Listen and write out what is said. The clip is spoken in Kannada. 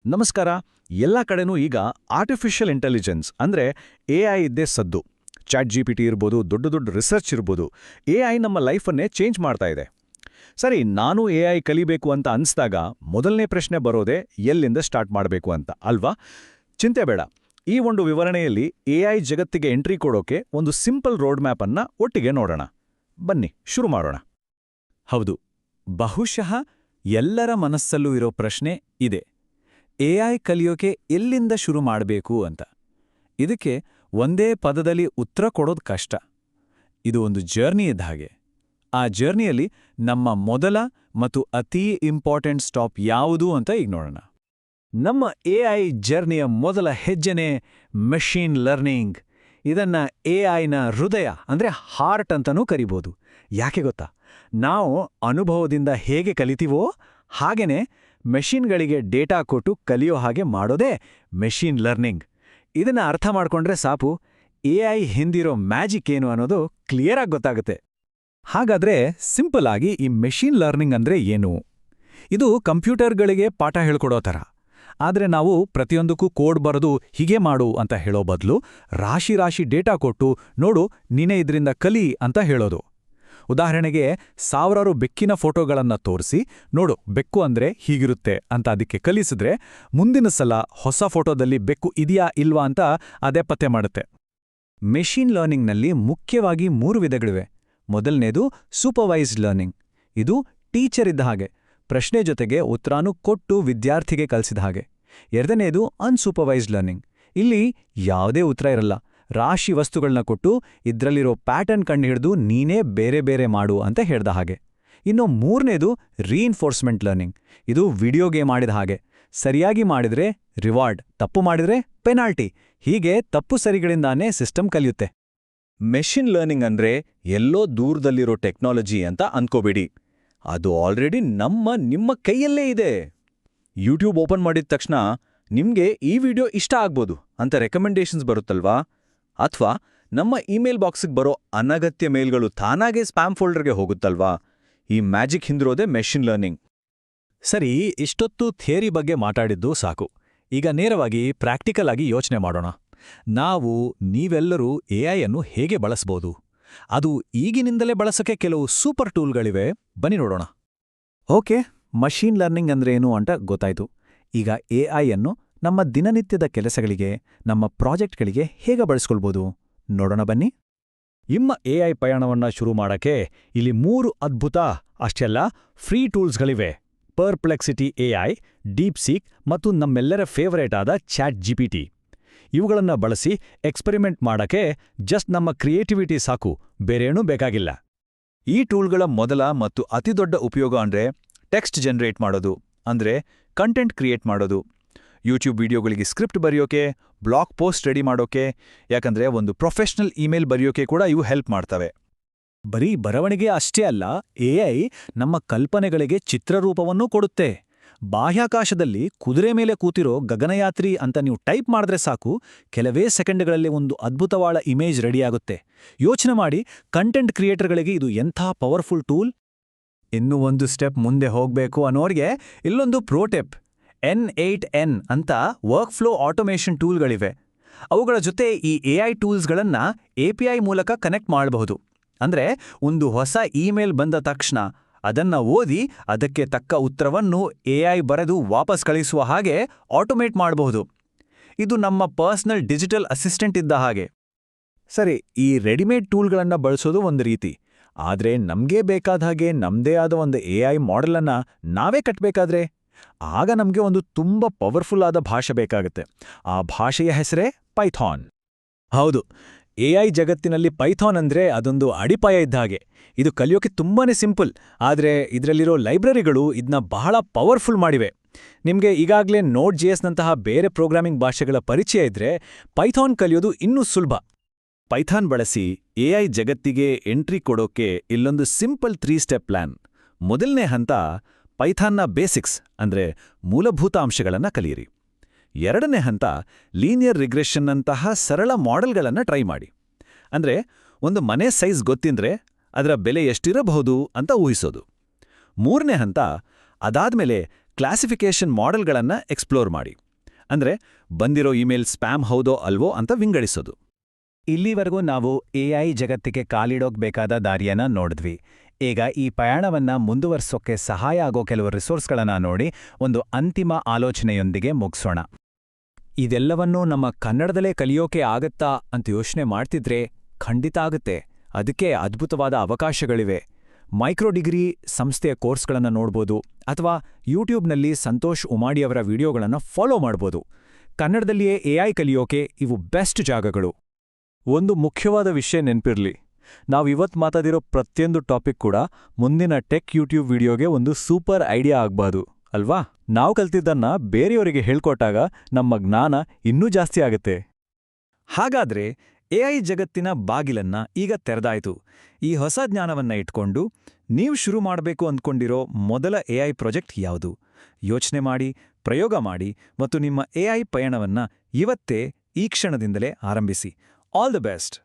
ನಮಸ್ಕಾರ. ಎಲ್ಲ ಕಡೆನೂ ಈಗ ಆರ್ಟಿಫಿಷಿಯಲ್ ಇಂಟೆಲಿಜೆನ್ಸ್ ಅಂದ್ರೆ ಎಐ ಇದ್ದೇ ಸದ್ದು. ಚಾಟ್ ಜಿಪಿಟಿ ಇರ್ಬೋದು, ದೊಡ್ಡ ದೊಡ್ಡ ರಿಸರ್ಚ್ ಇರ್ಬೋದು, ಎಐ ನಮ್ಮ ಲೈಫನ್ನೇ ಚೇಂಜ್ ಮಾಡ್ತಾ ಇದೆ. ಸರಿ, ನಾನು ಎಐ ಕಲಿಬೇಕು ಅಂತ ಅನ್ಸ್ದಾಗ ಮೊದಲನೇ ಪ್ರಶ್ನೆ ಬರೋದೇ ಎಲ್ಲಿಂದ ಸ್ಟಾರ್ಟ್ ಮಾಡಬೇಕು ಅಂತ ಅಲ್ವಾ? ಚಿಂತೆ ಬೇಡ, ಈ ಒಂದು ವಿವರಣೆಯಲ್ಲಿ ಎಐ ಜಗತ್ತಿಗೆ ಎಂಟ್ರಿ ಕೊಡೋಕೆ ಒಂದು ಸಿಂಪಲ್ ರೋಡ್ ಮ್ಯಾಪ್ ಅನ್ನ ಒಟ್ಟಿಗೆ ನೋಡೋಣ. ಬನ್ನಿ ಶುರು ಮಾಡೋಣ. ಹೌದು, ಬಹುಶಃ ಎಲ್ಲರ ಮನಸ್ಸಲ್ಲೂ ಇರೋ ಪ್ರಶ್ನೆ ಇದೆ, ಎಐ ಕಲಿಯೋಕೆ ಎಲ್ಲಿಂದ ಶುರು ಮಾಡಬೇಕು ಅಂತ. ಇದಕ್ಕೆ ಒಂದೇ ಪದದಲ್ಲಿ ಉತ್ತರ ಕೊಡೋದು ಕಷ್ಟ. ಇದು ಒಂದು ಜರ್ನಿ ಇದ್ದ ಹಾಗೆ. ಆ ಜರ್ನಿಯಲ್ಲಿ ನಮ್ಮ ಮೊದಲ ಮತ್ತು ಅತೀ ಇಂಪಾರ್ಟೆಂಟ್ ಸ್ಟಾಪ್ ಯಾವುದು ಅಂತ ಈಗ ನೋಡೋಣ. ನಮ್ಮ ಎಐ ಜರ್ನಿಯ ಮೊದಲ ಹೆಜ್ಜೆನೇ ಮೆಷಿನ್ ಲರ್ನಿಂಗ್. ಇದನ್ನ ಎಐನ ಹೃದಯ ಅಂದ್ರೆ ಹಾರ್ಟ್ ಅಂತನೂ ಕರಿಬೋದು. ಯಾಕೆ ಗೊತ್ತಾ? ನಾವು ಅನುಭವದಿಂದ ಹೇಗೆ ಕಲಿತೀವೋ ಹಾಗೇನೆ ಮೆಷಿನ್ಗಳಿಗೆ ಡೇಟಾ ಕೊಟ್ಟು ಕಲಿಯೋ ಹಾಗೆ ಮಾಡೋದೇ ಮೆಷಿನ್ ಲರ್ನಿಂಗ್. ಇದನ್ನ ಅರ್ಥ ಮಾಡ್ಕೊಂಡ್ರೆ ಸಾಕು, ಎಐ ಹಿಂದಿರೋ ಮ್ಯಾಜಿಕ್ ಏನು ಅನ್ನೋದು ಕ್ಲಿಯರ್ ಆಗಿ ಗೊತ್ತಾಗುತ್ತೆ. ಹಾಗಾದ್ರೆ ಸಿಂಪಲ್ ಆಗಿ ಈ ಮೆಷಿನ್ ಲರ್ನಿಂಗ್ ಅಂದ್ರೆ ಏನು? ಇದು ಕಂಪ್ಯೂಟರ್ಗಳಿಗೆ ಪಾಠ ಹೇಳ್ಕೊಡೋ ಥರ. ಆದರೆ ನಾವು ಪ್ರತಿಯೊಂದಕ್ಕೂ ಕೋಡ್ ಬರೆದು ಹೀಗೆ ಮಾಡು ಅಂತ ಹೇಳೋ ಬದಲು ರಾಶಿ ರಾಶಿ ಡೇಟಾ ಕೊಟ್ಟು ನೋಡು, ನೀನೇ ಇದರಿಂದ ಕಲಿ ಅಂತ ಹೇಳೋದು. ಉದಾಹರಣೆಗೆ, ಸಾವಿರಾರು ಬೆಕ್ಕಿನ ಫೋಟೋಗಳನ್ನ ತೋರಿಸಿ ನೋಡು, ಬೆಕ್ಕು ಅಂದ್ರೆ ಹೀಗಿರುತ್ತೆ ಅಂತ ಅದಕ್ಕೆ ಕಲಿಸಿದ್ರೆ ಮುಂದಿನ ಸಲ ಹೊಸ ಫೋಟೋದಲ್ಲಿ ಬೆಕ್ಕು ಇದೆಯಾ ಇಲ್ವಾ ಅಂತ ಅದೇ ಪತ್ತೆ ಮಾಡುತ್ತೆ. ಮೆಷಿನ್ ಲರ್ನಿಂಗ್ನಲ್ಲಿ ಮುಖ್ಯವಾಗಿ 3 ವಿಧಗಳಿವೆ. ಮೊದಲನೇದು ಸೂಪರ್ವೈಸ್ಡ್ ಲರ್ನಿಂಗ್. ಇದು ಟೀಚರ್ ಇದ್ದ ಹಾಗೆ, ಪ್ರಶ್ನೆ ಜೊತೆಗೆ ಉತ್ತರನೂ ಕೊಟ್ಟು ವಿದ್ಯಾರ್ಥಿಗೆ ಕಲಿಸಿದ ಹಾಗೆ. ಎರಡನೇದು ಅನ್ಸೂಪರ್ವೈಸ್ಡ್ ಲರ್ನಿಂಗ್. ಇಲ್ಲಿ ಯಾವುದೇ ಉತ್ತರ ಇರಲ್ಲ, ರಾಶಿ ವಸ್ತುಗಳನ್ನ ಕೊಟ್ಟು ಇದ್ರಲ್ಲಿರೋ ಪ್ಯಾಟರ್ನ್ ಕಂಡುಹಿಡಿದು ನೀನೇ ಬೇರೆ ಬೇರೆ ಮಾಡು ಅಂತ ಹೇಳ್ದ ಹಾಗೆ. ಇನ್ನು ಮೂರನೇದು ರೀಇನ್ಫೋರ್ಸ್ಮೆಂಟ್ ಲರ್ನಿಂಗ್. ಇದು ವಿಡಿಯೋ ಗೇಮ್ ಆಡಿದ ಹಾಗೆ, ಸರಿಯಾಗಿ ಮಾಡಿದ್ರೆ ರಿವಾರ್ಡ್, ತಪ್ಪು ಮಾಡಿದ್ರೆ ಪೆನಾಲ್ಟಿ. ಹೀಗೆ ತಪ್ಪು ಸರಿಗಳಿಂದಾನೇ ಸಿಸ್ಟಮ್ ಕಲಿಯುತ್ತೆ. ಮೆಷಿನ್ ಲರ್ನಿಂಗ್ ಅಂದ್ರೆ ಎಲ್ಲೋ ದೂರದಲ್ಲಿರೋ ಟೆಕ್ನಾಲಜಿ ಅಂತ ಅನ್ಕೋಬೇಡಿ. ಅದು ಆಲ್ರೆಡಿ ನಿಮ್ಮ ಕೈಯಲ್ಲೇ ಇದೆ. ಯೂಟ್ಯೂಬ್ ಓಪನ್ ಮಾಡಿದ ತಕ್ಷಣ ನಿಮ್ಗೆ ಈ ವಿಡಿಯೋ ಇಷ್ಟ ಆಗ್ಬೋದು ಅಂತ ರೆಕಮೆಂಡೇಶನ್ಸ್ ಬರುತ್ತಲ್ವಾ? ಅಥವಾ ನಮ್ಮ ಇಮೇಲ್ ಬಾಕ್ಸಿಗೆ ಬರೋ ಅನಗತ್ಯ ಮೇಲ್ಗಳು ತಾನಾಗೇ ಸ್ಪ್ಯಾಮ್ ಫೋಲ್ಡರ್ಗೆ ಹೋಗುತ್ತಲ್ವಾ? ಈ ಮ್ಯಾಜಿಕ್ ಹಿಂದಿರೋದೇ ಮೆಷಿನ್ ಲರ್ನಿಂಗ್. ಸರಿ, ಇಷ್ಟೊತ್ತು ಥಿಯರಿ ಬಗ್ಗೆ ಮಾತಾಡಿದ್ದು ಸಾಕು. ಈಗ ನೇರವಾಗಿ ಪ್ರಾಕ್ಟಿಕಲ್ ಆಗಿ ಯೋಚನೆ ಮಾಡೋಣ. ನೀವೆಲ್ಲರೂ ಎಐ ಅನ್ನು ಹೇಗೆ ಬಳಸ್ಬೋದು? ಅದು ಈಗಿನಿಂದಲೇ ಬಳಸೋಕೆ ಕೆಲವು ಸೂಪರ್ ಟೂಲ್ಗಳಿವೆ, ಬನ್ನಿ ನೋಡೋಣ. ಓಕೆ, ಮಷೀನ್ ಲರ್ನಿಂಗ್ ಅಂದ್ರೆ ಏನು ಅಂತ ಗೊತ್ತಾಯ್ತು. ಈಗ ಎಐ ಅನ್ನು ನಮ್ಮ ದಿನನಿತ್ಯದ ಕೆಲಸಗಳಿಗೆ, ನಮ್ಮ ಪ್ರಾಜೆಕ್ಟ್ಗಳಿಗೆ ಹೇಗೆ ಬಳಸ್ಕೊಳ್ಬೋದು ನೋಡೋಣ ಬನ್ನಿ. ನಿಮ್ಮ ಎಐ ಪಯಣವನ್ನ ಶುರು ಮಾಡಕ್ಕೆ ಇಲ್ಲಿ 3 ಅದ್ಭುತ, ಅಷ್ಟೆಲ್ಲ ಫ್ರೀ ಟೂಲ್ಸ್ಗಳಿವೆ. ಪರ್ಪ್ಲೆಕ್ಸಿಟಿ ಎಐ, ಡೀಪ್ಸೀಕ್ ಮತ್ತು ನಮ್ಮೆಲ್ಲರ ಫೇವರೇಟ್ ಆದ ಚಾಟ್ ಜಿಪಿಟಿ. ಇವುಗಳನ್ನ ಬಳಸಿ ಎಕ್ಸ್ಪೆರಿಮೆಂಟ್ ಮಾಡಕ್ಕೆ ಜಸ್ಟ್ ನಮ್ಮ ಕ್ರಿಯೇಟಿವಿಟಿ ಸಾಕು, ಬೇರೇನೂ ಬೇಕಾಗಿಲ್ಲ. ಈ ಟೂಲ್ಗಳ ಮೊದಲ ಮತ್ತು ಅತಿದೊಡ್ಡ ಉಪಯೋಗ ಅಂದ್ರೆ ಟೆಕ್ಸ್ಟ್ ಜನರೇಟ್ ಮಾಡೋದು, ಅಂದ್ರೆ ಕಂಟೆಂಟ್ ಕ್ರಿಯೇಟ್ ಮಾಡೋದು. ಯೂಟ್ಯೂಬ್ ವಿಡಿಯೋಗಳಿಗೆ ಸ್ಕ್ರಿಪ್ಟ್ ಬರೆಯೋಕೆ, ಬ್ಲಾಗ್ ಪೋಸ್ಟ್ ರೆಡಿ ಮಾಡೋಕೆ, ಯಾಕಂದ್ರೆ ಒಂದು ಪ್ರೊಫೆಷನಲ್ ಇಮೇಲ್ ಬರೆಯೋಕೆ ಕೂಡ ಇವು ಹೆಲ್ಪ್ ಮಾಡ್ತವೆ. ಬರೀ ಬರವಣಿಗೆ ಅಷ್ಟೇ ಅಲ್ಲ, ಎಐ ನಮ್ಮ ಕಲ್ಪನೆಗಳಿಗೆ ಚಿತ್ರರೂಪವನ್ನೂ ಕೊಡುತ್ತೆ. ಬಾಹ್ಯಾಕಾಶದಲ್ಲಿ ಕುದುರೆ ಮೇಲೆ ಕೂತಿರೋ ಗಗನಯಾತ್ರಿ ಅಂತ ನೀವು ಟೈಪ್ ಮಾಡಿದ್ರೆ ಸಾಕು, ಕೆಲವೇ ಸೆಕೆಂಡ್ಗಳಲ್ಲಿ ಒಂದು ಅದ್ಭುತವಾದ ಇಮೇಜ್ ರೆಡಿಯಾಗುತ್ತೆ. ಯೋಚನೆ ಮಾಡಿ, ಕಂಟೆಂಟ್ ಕ್ರಿಯೇಟರ್ಗಳಿಗೆ ಇದು ಎಂಥ ಪವರ್ಫುಲ್ ಟೂಲ್. ಇನ್ನೂ ಒಂದು ಸ್ಟೆಪ್ ಮುಂದೆ ಹೋಗ್ಬೇಕು ಅನ್ನೋರ್ಗೆ ಇಲ್ಲೊಂದು ಪ್ರೋಟೆಪ್. N8N ಅಂತ ವರ್ಕ್ಫ್ಲೋ ಆಟೋಮೇಷನ್ ಟೂಲ್ಗಳಿವೆ. ಅವುಗಳ ಜೊತೆ ಈ ಎಐ ಟೂಲ್ಸ್ಗಳನ್ನ API ಮೂಲಕ ಕನೆಕ್ಟ್ ಮಾಡಬಹುದು. ಅಂದ್ರೆ ಒಂದು ಹೊಸ ಇಮೇಲ್ ಬಂದ ತಕ್ಷಣ ಅದನ್ನ ಓದಿ ಅದಕ್ಕೆ ತಕ್ಕ ಉತ್ತರವನ್ನು ಎಐ ಬರೆದು ವಾಪಸ್ ಕಳಿಸುವ ಹಾಗೆ ಆಟೋಮೇಟ್ ಮಾಡಬಹುದು. ಇದು ನಮ್ಮ ಪರ್ಸನಲ್ ಡಿಜಿಟಲ್ ಅಸಿಸ್ಟೆಂಟ್ ಇದ್ದ ಹಾಗೆ. ಸರಿ, ಈ ರೆಡಿಮೇಡ್ ಟೂಲ್ಗಳನ್ನ ಬಳಸೋದು ಒಂದು ರೀತಿ. ಆದ್ರೆ ನಮ್ಗೆ ಬೇಕಾದ ಹಾಗೆ ನಮ್ದೇ ಆದ ಒಂದು ಎಐ ಮಾಡೆಲನ್ನ ನಾವೇ ಕಟ್ಟಬೇಕಾದ್ರೆ ಆಗ ನಮಗೆ ಒಂದು ತುಂಬ ಪವರ್ಫುಲ್ ಆದ ಭಾಷೆ ಬೇಕಾಗುತ್ತೆ. ಆ ಭಾಷೆಯ ಹೆಸರೇ ಪೈಥಾನ್. ಹೌದು, ಎಐ ಜಗತ್ತಿನಲ್ಲಿ ಪೈಥಾನ್ ಅಂದ್ರೆ ಅದೊಂದು ಅಡಿಪಾಯ ಇದ್ದ ಹಾಗೆ. ಇದು ಕಲಿಯೋಕೆ ತುಂಬಾನೇ ಸಿಂಪಲ್, ಆದರೆ ಇದರಲ್ಲಿರೋ ಲೈಬ್ರರಿಗಳು ಇದನ್ನ ಬಹಳ ಪವರ್ಫುಲ್ ಮಾಡಿವೆ. ನಿಮಗೆ ಈಗಾಗಲೇ Node.js ನಂತಹ ಬೇರೆ ಪ್ರೋಗ್ರಾಮಿಂಗ್ ಭಾಷೆಗಳ ಪರಿಚಯ ಇದ್ರೆ ಪೈಥಾನ್ ಕಲಿಯೋದು ಇನ್ನೂ ಸುಲಭ. ಪೈಥಾನ್ ಬಳಸಿ ಎಐ ಜಗತ್ತಿಗೆ ಎಂಟ್ರಿ ಕೊಡೋಕೆ ಇಲ್ಲೊಂದು ಸಿಂಪಲ್ 3 ಸ್ಟೆಪ್ ಪ್ಲಾನ್. ಮೊದಲನೇ ಹಂತ, ಪೈಥಾನ್ನ ಬೇಸಿಕ್ಸ್ ಅಂದ್ರೆ ಮೂಲಭೂತ ಅಂಶಗಳನ್ನ ಕಲಿಯಿರಿ. ಎರಡನೇ ಹಂತ, ಲೀನಿಯರ್ ರಿಗ್ರೆಷನ್ ಅಂತಹ ಸರಳ ಮಾಡೆಲ್ಗಳನ್ನ ಟ್ರೈ ಮಾಡಿ. ಅಂದ್ರೆ ಒಂದು ಮನೆ ಸೈಜ್ ಗೊತ್ತಿದ್ರೆ ಅದರ ಬೆಲೆ ಎಷ್ಟಿರಬಹುದು ಅಂತ ಊಹಿಸೋದು. ಮೂರನೇ ಹಂತ, ಅದಾದ್ಮೇಲೆ ಕ್ಲಾಸಿಫಿಕೇಷನ್ ಮಾಡೆಲ್ಗಳನ್ನು ಎಕ್ಸ್ಪ್ಲೋರ್ ಮಾಡಿ. ಅಂದ್ರೆ ಬಂದಿರೋ ಇಮೇಲ್ ಸ್ಪ್ಯಾಮ್ ಹೌದೋ ಅಲ್ವೋ ಅಂತ ವಿಂಗಡಿಸೋದು. ಇಲ್ಲಿವರೆಗೂ ನಾವು ಎಐ ಜಗತ್ತಿಗೆ ಕಾಲಿಡೋಗ್ಬೇಕಾದ ದಾರಿಯನ್ನ ನೋಡಿದ್ವಿ. ಈಗ ಈ ಪಯಣವನ್ನ ಮುಂದುವರ್ಸೋಕೆ ಸಹಾಯ ಆಗೋ ಕೆಲವು ರಿಸೋರ್ಸ್ಗಳನ್ನ ನೋಡಿ ಒಂದು ಅಂತಿಮ ಆಲೋಚನೆಯೊಂದಿಗೆ ಮುಗಿಸೋಣ. ಇದೆಲ್ಲವನ್ನೂ ನಮ್ಮ ಕನ್ನಡದಲ್ಲೇ ಕಲಿಯೋಕೆ ಆಗತ್ತಾ ಅಂತ ಯೋಚನೆ ಮಾಡ್ತಿದ್ರೆ ಖಂಡಿತ ಆಗುತ್ತೆ. ಅದಕ್ಕೆ ಅದ್ಭುತವಾದ ಅವಕಾಶಗಳಿವೆ. ಮೈಕ್ರೋ ಡಿಗ್ರಿ ಸಂಸ್ಥೆಯ ಕೋರ್ಸ್ಗಳನ್ನು ನೋಡ್ಬೋದು, ಅಥವಾ ಯೂಟ್ಯೂಬ್ನಲ್ಲಿ ಸಂತೋಷ್ ಉಮಾಡಿಯವರ ವಿಡಿಯೋಗಳನ್ನು ಫಾಲೋ ಮಾಡ್ಬೋದು. ಕನ್ನಡದಲ್ಲಿಯೇ ಎಐ ಕಲಿಯೋಕೆ ಇವು ಬೆಸ್ಟ್ ಜಾಗಗಳು. ಒಂದು ಮುಖ್ಯವಾದ ವಿಷಯ ನೆನ್ಪಿರ್ಲಿ, ನಾವಿವತ್ತು ಮಾತಾಡಿರೋ ಪ್ರತಿಯೊಂದು ಟಾಪಿಕ್ ಕೂಡ ಮುಂದಿನ ಟೆಕ್ ಯೂಟ್ಯೂಬ್ ವಿಡಿಯೋಗೆ ಒಂದು ಸೂಪರ್ ಐಡಿಯಾ ಆಗ್ಬಾದು ಅಲ್ವಾ? ನಾವು ಕಲ್ತಿದ್ದನ್ನ ಬೇರೆಯವರಿಗೆ ಹೇಳ್ಕೊಟ್ಟಾಗ ನಮ್ಮ ಜ್ಞಾನ ಇನ್ನೂ ಜಾಸ್ತಿ ಆಗುತ್ತೆ. ಹಾಗಾದ್ರೆ ಎಐ ಜಗತ್ತಿನ ಬಾಗಿಲನ್ನ ಈಗ ತೆರೆದಾಯ್ತು. ಈ ಹೊಸ ಜ್ಞಾನವನ್ನ ಇಟ್ಕೊಂಡು ನೀವು ಶುರು ಮಾಡಬೇಕು ಅಂದ್ಕೊಂಡಿರೋ ಮೊದಲ ಎಐ ಪ್ರಾಜೆಕ್ಟ್ ಯಾವುದು? ಯೋಚನೆ ಮಾಡಿ, ಪ್ರಯೋಗ ಮಾಡಿ ಮತ್ತು ನಿಮ್ಮ ಎಐ ಪಯಣವನ್ನ ಇವತ್ತೇ ಈ ಕ್ಷಣದಿಂದಲೇ ಆರಂಭಿಸಿ. All the best.